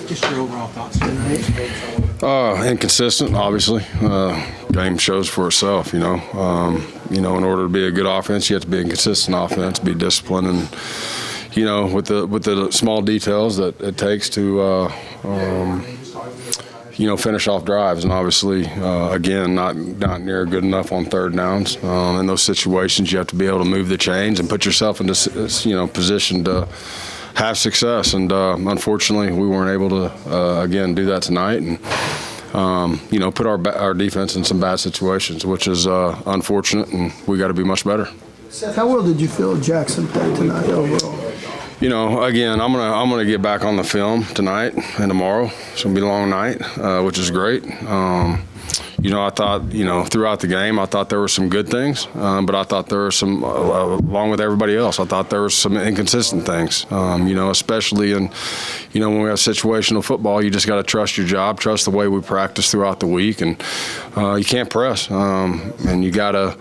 Just your overall thoughts tonight. Inconsistent, obviously. Game shows for itself, you know. In order to be a good offense, you have to be a consistent offense, be disciplined, and with the small details that it takes to finish off drives. And obviously, again, not near good enough on third downs. In those situations, you have to be able to move the chains and put yourself in this position to have success. And unfortunately, we weren't able to again do that tonight, and put our defense in some bad situations, which is unfortunate, and we got to be much better. Seth, how well did you feel Jackson played tonight overall? Again, I'm gonna get back on the film tonight and tomorrow. It's gonna be a long night, which is great. I thought, throughout the game, I thought there were some good things, but I thought there were some, along with everybody else, I thought there were some inconsistent things. Especially in, when we have situational football, you just got to trust your job, trust the way we practice throughout the week, and you can't press, and you got to.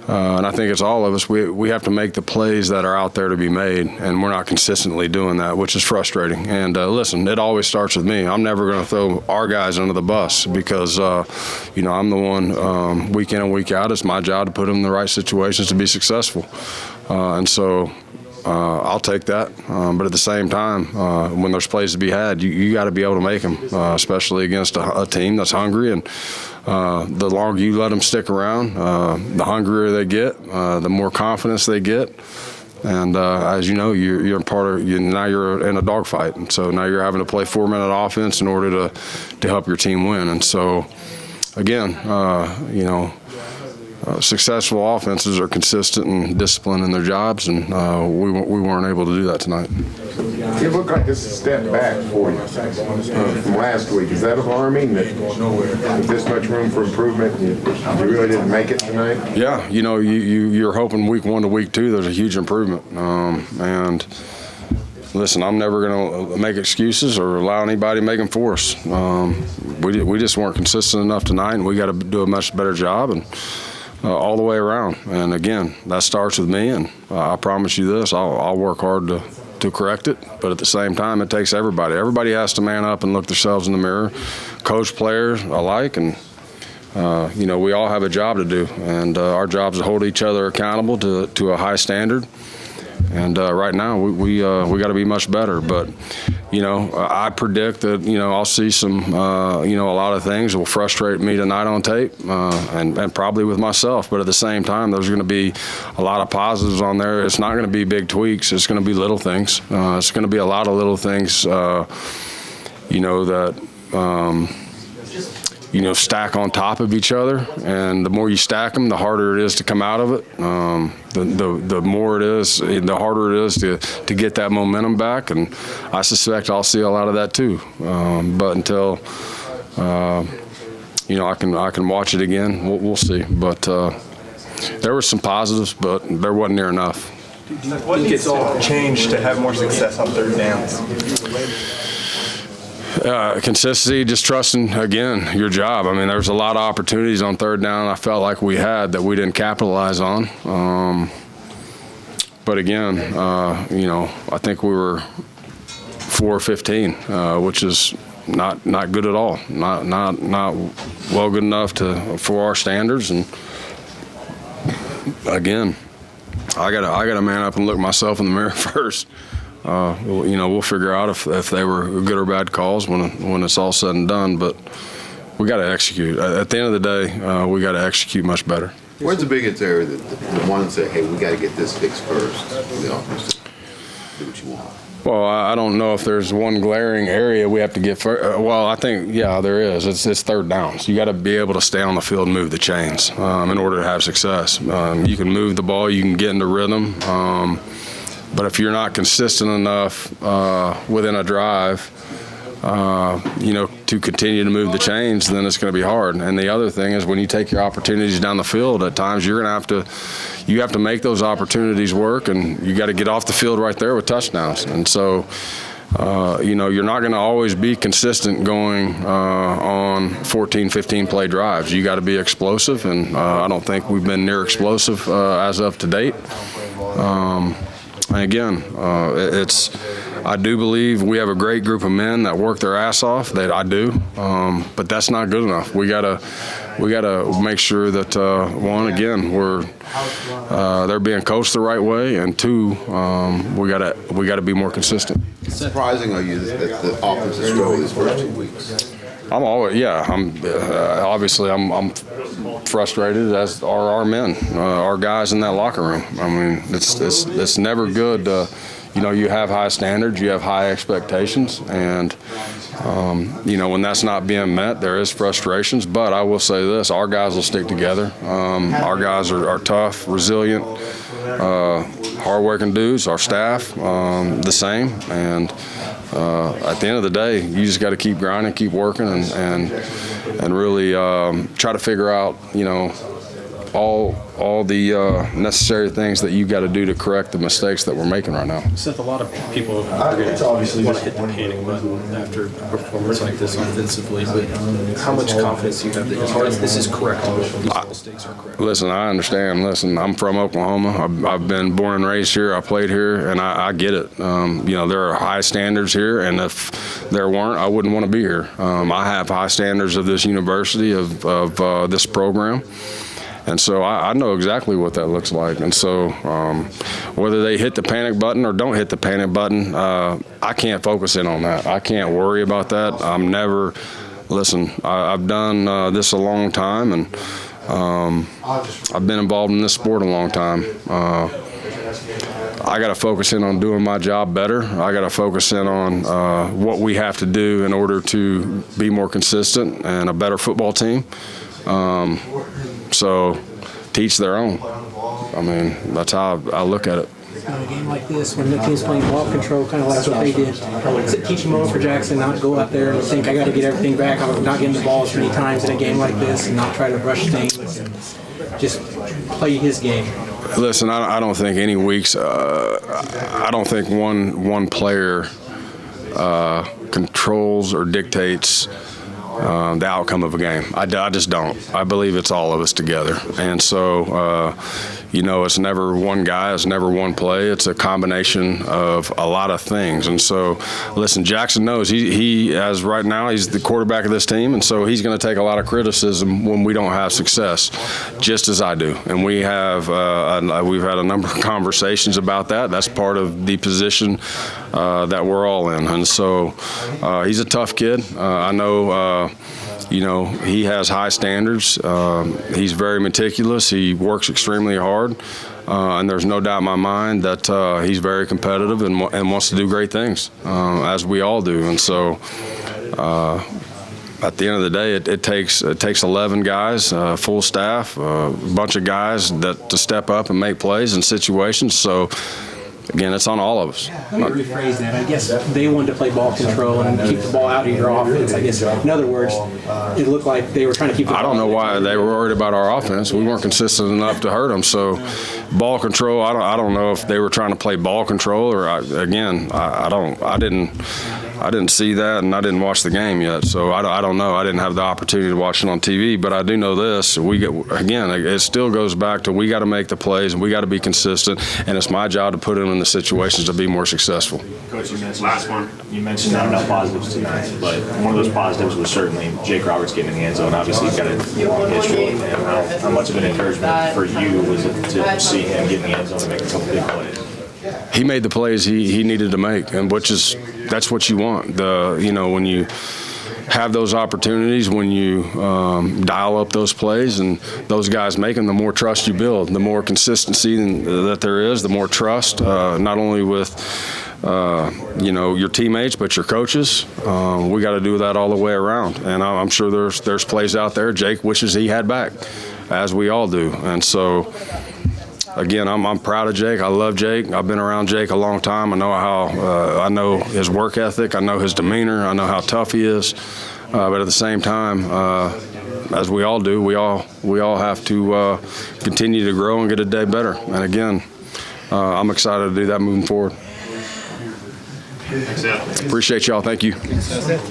And I think it's all of us. We have to make the plays that are out there to be made, and we're not consistently doing that, which is frustrating. And listen, it always starts with me. I'm never going to throw our guys under the bus because, I'm the one week in and week out. It's my job to put them in the right situations to be successful. And so I'll take that. But at the same time, when there's plays to be had, you got to be able to make them, especially against a team that's hungry. And the longer you let them stick around, the hungrier they get, the more confidence they get. And as you know, you're part of. Now you're in a dogfight, and so now you're having to play 4-minute offense in order to help your team win. And so, again, successful offenses are consistent and disciplined in their jobs, and we weren't able to do that tonight. It looked like this is a step back for you from last week. Is that alarming that with this much room for improvement, you really didn't make it tonight? Yeah, you're hoping week 1 to week 2 there's a huge improvement. And listen, I'm never going to make excuses or allow anybody to make them for us. We just weren't consistent enough tonight, and we got to do a much better job. And all the way around. And again, that starts with me, and I promise you this, I'll work hard to correct it. But at the same time, it takes everybody. Everybody has to man up and look themselves in the mirror, coach, players alike, and we all have a job to do. And our job is to hold each other accountable to a high standard. And right now, we got to be much better. But, I predict that, I'll see some, a lot of things that will frustrate me tonight on tape and probably with myself. But at the same time, there's going to be a lot of positives on there. It's not going to be big tweaks. It's going to be little things. It's going to be a lot of little things, that stack on top of each other, and the more you stack them, the harder it is to come out of it. The more it is, the harder it is to get that momentum back, and I suspect I'll see a lot of that too. But until I can watch it again, we'll see. But there were some positives, but there wasn't near enough. What needs to change to have more success on third downs? Consistency, just trusting, again, your job. I mean, there was a lot of opportunities on third down I felt like we had that we didn't capitalize on. But again, I think we were 4-15, which is not good at all. Not well good enough for our standards. And again, I gotta man up and look myself in the mirror first. We'll figure out if they were good or bad calls when it's all said and done. But we got to execute. At the end of the day, we got to execute much better. Where's the biggest area that the one say, hey, we got to get this fixed first? The offense do what you want. Well, I don't know if there's one glaring area we have to get first. Well, I think, yeah, there is. It's third downs. You got to be able to stay on the field and move the chains in order to have success. You can move the ball. You can get into rhythm. But if you're not consistent enough within a drive, to continue to move the chains, then it's going to be hard. And the other thing is when you take your opportunities down the field, at times you're going to have to make those opportunities work, and you got to get off the field right there with touchdowns. And so, you're not going to always be consistent going on 14, 15 play drives. You got to be explosive, and I don't think we've been near explosive as of to date. And again, I do believe we have a great group of men that work their ass off. That I do, but that's not good enough. We gotta make sure that one, again, they're being coached the right way, and two, we gotta be more consistent. Surprising are you that the offense has struggled these first 2 weeks? Obviously I'm frustrated, as are our men, our guys in that locker room. I mean, it's never good. You have high standards, you have high expectations, and when that's not being met, there is frustrations. But I will say this: our guys will stick together. Our guys are tough, resilient, hardworking dudes. Our staff, the same, and. At the end of the day, you just got to keep grinding, keep working, and really try to figure out, all the necessary things that you got to do to correct the mistakes that we're making right now. Seth, a lot of people are going to obviously want to hit the panic button after a performance like this offensively, but how much confidence do you have that this is correct, these mistakes are correct? Listen, I understand. Listen, I'm from Oklahoma. I've been born and raised here. I played here, and I get it. There are high standards here, and if there weren't, I wouldn't want to be here. I have high standards of this university, of this program. And so I know exactly what that looks like. And so whether they hit the panic button or don't hit the panic button, I can't focus in on that. I can't worry about that. I've done this a long time, and I've been involved in this sport a long time. I got to focus in on doing my job better. I got to focus in on what we have to do in order to be more consistent and a better football team. So, teach their own. I mean, that's how I look at it. In a game like this, when the team's playing ball control, kind of like what they did, is it teaching moment for Jackson not to go out there and think, I got to get everything back, I'm not getting the ball as many times in a game like this, and not try to rush things and just play his game? Listen, I don't think any weeks, I don't think one player controls or dictates the outcome of a game. I just don't. I believe it's all of us together. And so, it's never one guy, it's never one play. It's a combination of a lot of things. And so, listen, Jackson knows as right now, he's the quarterback of this team, and so he's going to take a lot of criticism when we don't have success, just as I do. And we've had a number of conversations about that. That's part of the position that we're all in. And so, he's a tough kid. I know. He has high standards. He's very meticulous. He works extremely hard. And there's no doubt in my mind that he's very competitive and wants to do great things, as we all do. And so at the end of the day, it takes 11 guys, full staff, a bunch of guys to step up and make plays in situations. So, again, it's on all of us. Let me rephrase that. I guess they wanted to play ball control and keep the ball out of your offense. I guess, in other words, it looked like they were trying to keep the ball. I don't know why they were worried about our offense. We weren't consistent enough to hurt them. So, ball control, I don't know if they were trying to play ball control or, I didn't see that, and I didn't watch the game yet. So, I don't know. I didn't have the opportunity to watch it on TV. But I do know this. It still goes back to we got to make the plays, and we got to be consistent, and it's my job to put them in the situations to be more successful. Coach, you mentioned not enough positives tonight, but one of those positives was certainly Jake Roberts getting in the end zone. Obviously, he's got a long history with him. How much of an encouragement for you was it to see him get in the end zone and make a couple big plays? He made the plays he needed to make, and that's what you want. When you have those opportunities, when you dial up those plays and those guys make them, the more trust you build, the more consistency that there is, the more trust, not only with your teammates, but your coaches. We got to do that all the way around. And I'm sure there's plays out there Jake wishes he had back, as we all do. And so, again, I'm proud of Jake. I love Jake. I've been around Jake a long time. I know I know his work ethic. I know his demeanor. I know how tough he is. But at the same time, as we all do, we all have to continue to grow and get a day better. And again, I'm excited to do that moving forward. Appreciate y'all. Thank you. Appreciate it.